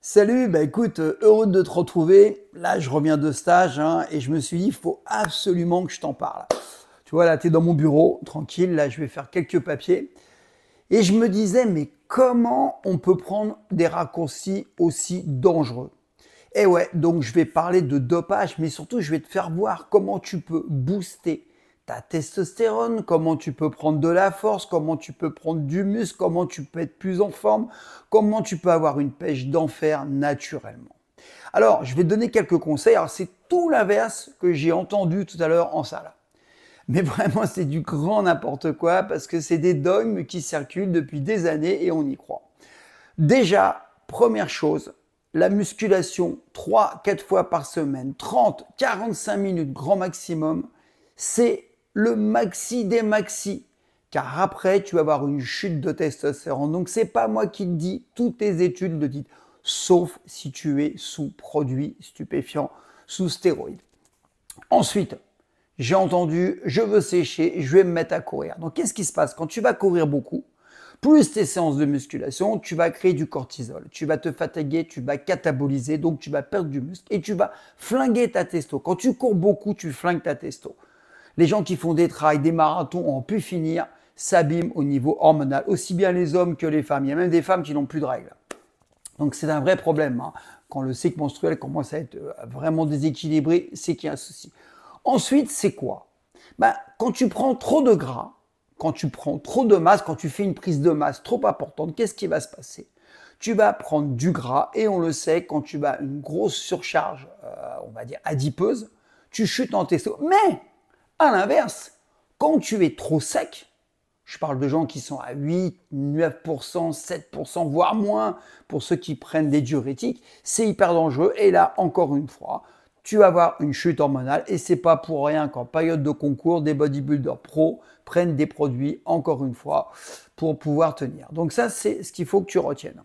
Salut, bah écoute, heureux de te retrouver. Là, je reviens de stage et je me suis dit, il faut absolument que je t'en parle. Tu vois, là, tu es dans mon bureau, tranquille, là, je vais faire quelques papiers. Et je me disais, mais comment on peut prendre des raccourcis aussi dangereux? Et ouais, donc je vais parler de dopage, mais surtout, je vais te faire voir comment tu peux booster ta testostérone, comment tu peux prendre de la force, comment tu peux prendre du muscle, comment tu peux être plus en forme, comment tu peux avoir une pêche d'enfer naturellement. Alors, je vais te donner quelques conseils. Alors, c'est tout l'inverse que j'ai entendu tout à l'heure en salle. Mais vraiment, c'est du grand n'importe quoi parce que c'est des dogmes qui circulent depuis des années et on y croit. Déjà, première chose, la musculation 3-4 fois par semaine, 30-45 minutes grand maximum, c'est le maxi des maxi. Car après, tu vas avoir une chute de testostérone. Donc, c'est pas moi qui le dis, toutes les études le disent, sauf si tu es sous produits stupéfiants, sous stéroïdes. Ensuite, j'ai entendu, je veux sécher, je vais me mettre à courir. Donc, qu'est-ce qui se passe? Quand tu vas courir beaucoup, plus tes séances de musculation, tu vas créer du cortisol, tu vas te fatiguer, tu vas cataboliser, donc tu vas perdre du muscle et tu vas flinguer ta testo. Quand tu cours beaucoup, tu flingues ta testo. Les gens qui font des trails, des marathons ont pu finir, s'abîment au niveau hormonal, aussi bien les hommes que les femmes. Il y a même des femmes qui n'ont plus de règles. Donc c'est un vrai problème. Quand le cycle menstruel commence à être vraiment déséquilibré, c'est qu'il y a un souci. Ensuite, c'est quoi? Quand tu prends trop de gras, quand tu prends trop de masse, quand tu fais une prise de masse trop importante, qu'est-ce qui va se passer? Tu vas prendre du gras et on le sait, quand tu as une grosse surcharge, on va dire adipeuse, tu chutes en testo. Mais à l'inverse, quand tu es trop sec, je parle de gens qui sont à 8, 9%, 7%, voire moins pour ceux qui prennent des diurétiques, c'est hyper dangereux. Et là, encore une fois, tu vas avoir une chute hormonale et c'est pas pour rien qu'en période de concours, des bodybuilders pros prennent des produits, encore une fois, pour pouvoir tenir. Donc ça, c'est ce qu'il faut que tu retiennes.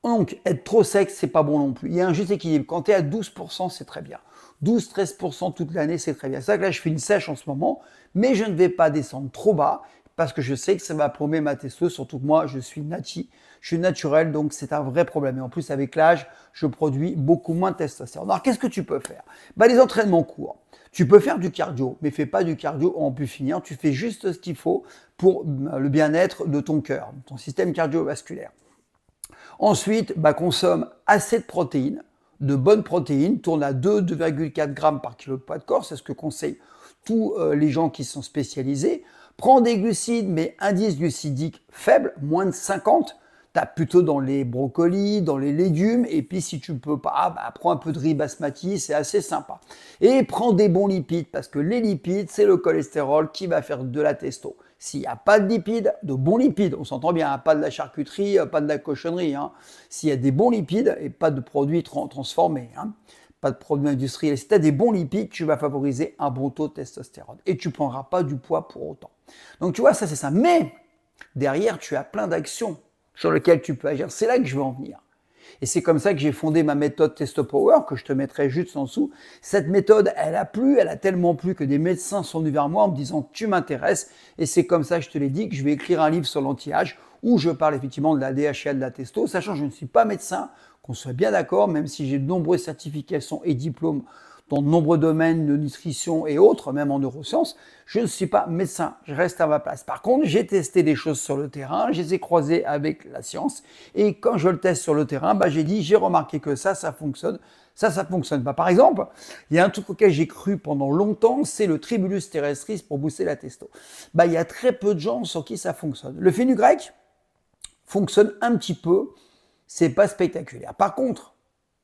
Donc, être trop sec, c'est pas bon non plus. Il y a un juste équilibre. Quand tu es à 12%, c'est très bien. 12-13% toute l'année, c'est très bien. C'est ça que là, je fais une sèche en ce moment, mais je ne vais pas descendre trop bas parce que je sais que ça va plomber ma testo, surtout que moi, je suis naturel, donc c'est un vrai problème. Et en plus, avec l'âge, je produis beaucoup moins de testostérone. Alors, qu'est-ce que tu peux faire? Les entraînements courts. Tu peux faire du cardio, mais fais pas du cardio en pu finir. Tu fais juste ce qu'il faut pour le bien-être de ton cœur, ton système cardiovasculaire. Ensuite, consomme assez de protéines, de bonnes protéines, tourne à 2,4 grammes par kilo de poids de corps, c'est ce que conseillent tous les gens qui sont spécialisés. Prends des glucides, mais indice glucidique faible, moins de 50. Tu as plutôt dans les brocolis, dans les légumes, et puis si tu ne peux pas, prends un peu de riz basmati, c'est assez sympa. Et prends des bons lipides, parce que les lipides, c'est le cholestérol qui va faire de la testo. S'il n'y a pas de lipides, de bons lipides, on s'entend bien, pas de la charcuterie, pas de la cochonnerie. S'il y a des bons lipides et pas de produits transformés, pas de produits industriels, si tu as des bons lipides, tu vas favoriser un bon taux de testostérone et tu ne prendras pas du poids pour autant. Donc tu vois, ça c'est ça. Mais derrière, tu as plein d'actions sur lesquelles tu peux agir. C'est là que je veux en venir. Et c'est comme ça que j'ai fondé ma méthode TestoPower, que je te mettrai juste en dessous. Cette méthode, elle a tellement plu que des médecins sont venus vers moi en me disant « tu m'intéresses ». Et c'est comme ça, je te l'ai dit, que je vais écrire un livre sur l'anti-âge où je parle effectivement de la DHA, de la testo, sachant que je ne suis pas médecin, qu'on soit bien d'accord, même si j'ai de nombreuses certifications et diplômes dans de nombreux domaines de nutrition et autres, même en neurosciences, je ne suis pas médecin, je reste à ma place. Par contre, j'ai testé des choses sur le terrain, je les ai croisées avec la science, et quand je le teste sur le terrain, j'ai remarqué que ça fonctionne, ça fonctionne pas. Par exemple, il y a un truc auquel j'ai cru pendant longtemps, c'est le Tribulus terrestris pour booster la testo. Il y a très peu de gens sur qui ça fonctionne. Le fenugrec fonctionne un petit peu, c'est pas spectaculaire. Par contre,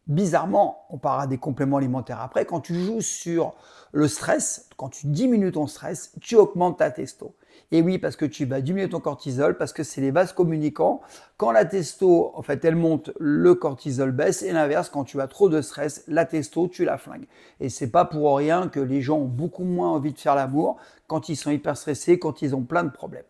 bizarrement, on parlera des compléments alimentaires après, quand tu joues sur le stress, quand tu diminues ton stress, tu augmentes ta testo. Et oui, parce que tu vas diminuer ton cortisol, parce que c'est les vases communicants. Quand la testo, en fait, elle monte, le cortisol baisse, et l'inverse, quand tu as trop de stress, la testo, tu la flingues. Et c'est pas pour rien que les gens ont beaucoup moins envie de faire l'amour quand ils sont hyper stressés, quand ils ont plein de problèmes.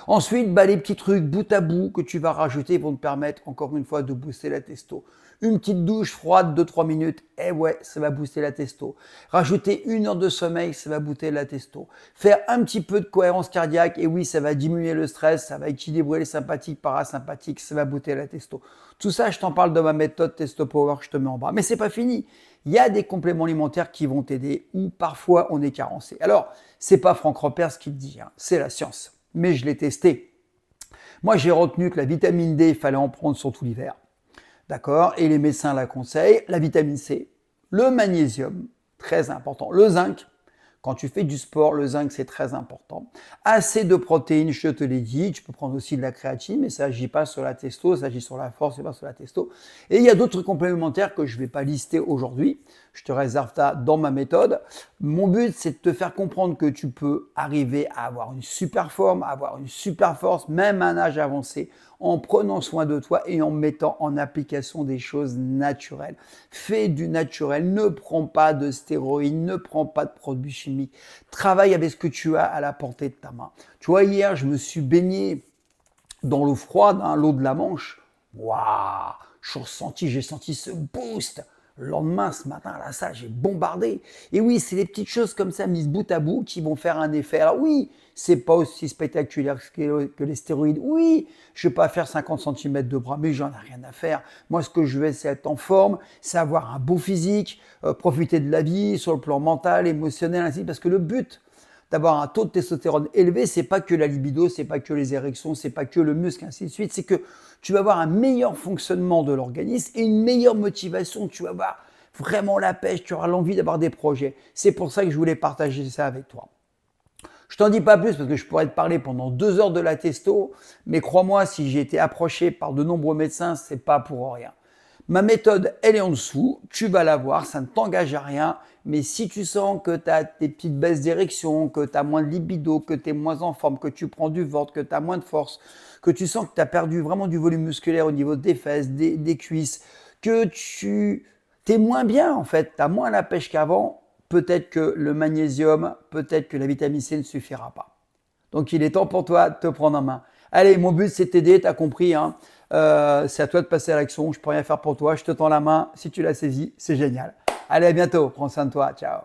Ensuite, bah, les petits trucs bout à bout que tu vas rajouter vont te permettre, encore une fois, de booster la testo. Une petite douche froide de 3 minutes, eh ouais, ça va booster la testo. Rajouter 1 heure de sommeil, ça va booster la testo. Faire un petit peu de cohérence cardiaque, et oui, ça va diminuer le stress, ça va équilibrer les sympathiques, parasympathiques, ça va booster la testo. Tout ça, je t'en parle de ma méthode Testo Power que je te mets en bas. Mais c'est pas fini. Il y a des compléments alimentaires qui vont t'aider ou parfois on est carencé. Alors, c'est pas Franck Repers qui le dit, hein, c'est la science. Mais je l'ai testé. Moi, j'ai retenu que la vitamine D, il fallait en prendre surtout l'hiver. D'accord? Et les médecins la conseillent. La vitamine C, le magnésium, très important. Le zinc, quand tu fais du sport, le zinc, c'est très important. Assez de protéines, je te l'ai dit. Tu peux prendre aussi de la créatine, mais ça agit pas sur la testo, ça agit sur la force et pas sur la testo. Et il y a d'autres complémentaires que je vais pas lister aujourd'hui. Je te réserve ça dans ma méthode. Mon but, c'est de te faire comprendre que tu peux arriver à avoir une super forme, à avoir une super force, même à un âge avancé, en prenant soin de toi et en mettant en application des choses naturelles. Fais du naturel, ne prends pas de stéroïdes, ne prends pas de produits chimiques. Travaille avec ce que tu as à la portée de ta main. Tu vois, hier, je me suis baigné dans l'eau froide, hein, l'eau de la Manche. Waouh, j'ai senti ce boost. Le lendemain, ce matin, à la salle, j'ai bombardé. Et oui, c'est des petites choses comme ça, mises bout à bout, qui vont faire un effet. Alors oui, c'est pas aussi spectaculaire que les stéroïdes. Oui, je vais pas faire 50 cm de bras, mais j'en ai rien à faire. Moi, ce que je veux, c'est être en forme, c'est avoir un beau physique, profiter de la vie sur le plan mental, émotionnel, ainsi, parce que le but d'avoir un taux de testostérone élevé, c'est pas que la libido, c'est pas que les érections, c'est pas que le muscle, ainsi de suite. C'est que tu vas avoir un meilleur fonctionnement de l'organisme et une meilleure motivation. Tu vas avoir vraiment la pêche, tu auras l'envie d'avoir des projets. C'est pour ça que je voulais partager ça avec toi. Je t'en dis pas plus parce que je pourrais te parler pendant 2 heures de la testo, mais crois-moi, si j'ai été approché par de nombreux médecins, c'est pas pour rien. Ma méthode, elle est en dessous, tu vas la voir, ça ne t'engage à rien, mais si tu sens que tu as des petites baisses d'érection, que tu as moins de libido, que tu es moins en forme, que tu prends du ventre, que tu as moins de force, que tu sens que tu as perdu vraiment du volume musculaire au niveau des fesses, des cuisses, que tu es moins bien en fait, tu as moins la pêche qu'avant, peut-être que le magnésium, peut-être que la vitamine C ne suffira pas. Donc il est temps pour toi de te prendre en main. Allez, mon but c'est de t'aider, tu as compris, hein. C'est à toi de passer à l'action, je peux rien faire pour toi, je te tends la main, si tu l'as saisi, c'est génial. Allez, à bientôt, prends soin de toi, ciao.